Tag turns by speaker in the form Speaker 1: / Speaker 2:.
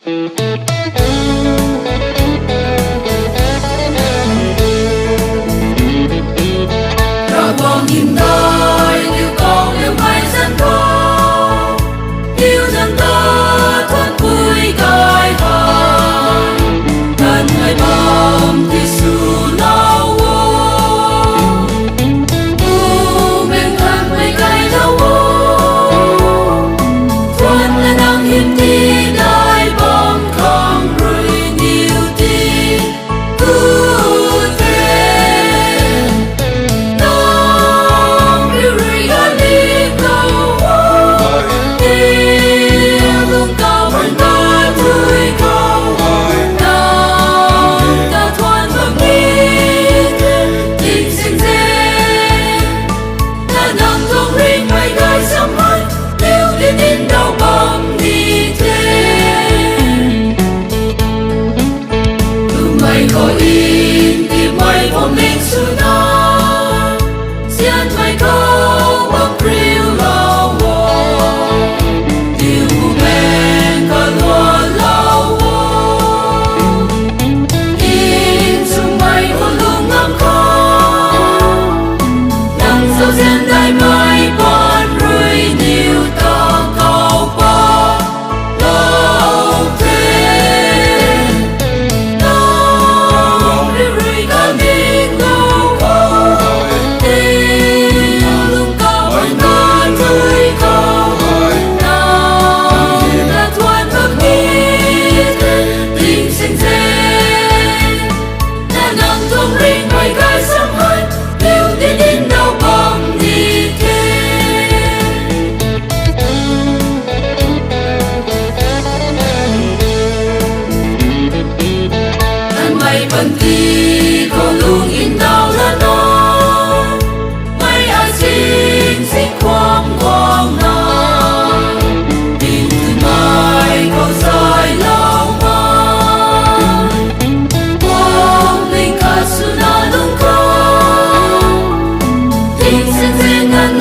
Speaker 1: Ra quang hiện đời yêu con yêu mãi dân thơ yêu dân ta thoát vui cài hàng thân ngày bom thì su lao u mình thân mấy cái đau thoát lên đang hiền tí đại bom không rồi nhiều tí cứ thế nong riu riu ga đi câu yêu luôn cao bằng ta vui câu nào ta thoát bằng đi tình sinh dễ ta nằm trong riêng mây gai sớm mai yêu đến đến đâu bom đi thế từ mây có in tìm mây vô mình sự na xiên mây câu bom riu lao yêu men cả loa lao in sương mây vô lung ngắm khó nắng sâu xiên đại mây bon rồi nhiều ta cao ba lâu thế nong riu riu ga đi câu yêu luôn cao bằng ta vui câu nào ta thoát bước đi tình sinh dễ ta nằm trong riêng mây gai sớm mai yêu đến đến đâu bom đi thế thân mây bần ti có luôn in đau là nó mây ai xin xin quang quang nào tình từ mai có dài lao mà quang linh cả sự na lung không tình sinh dễ ngàn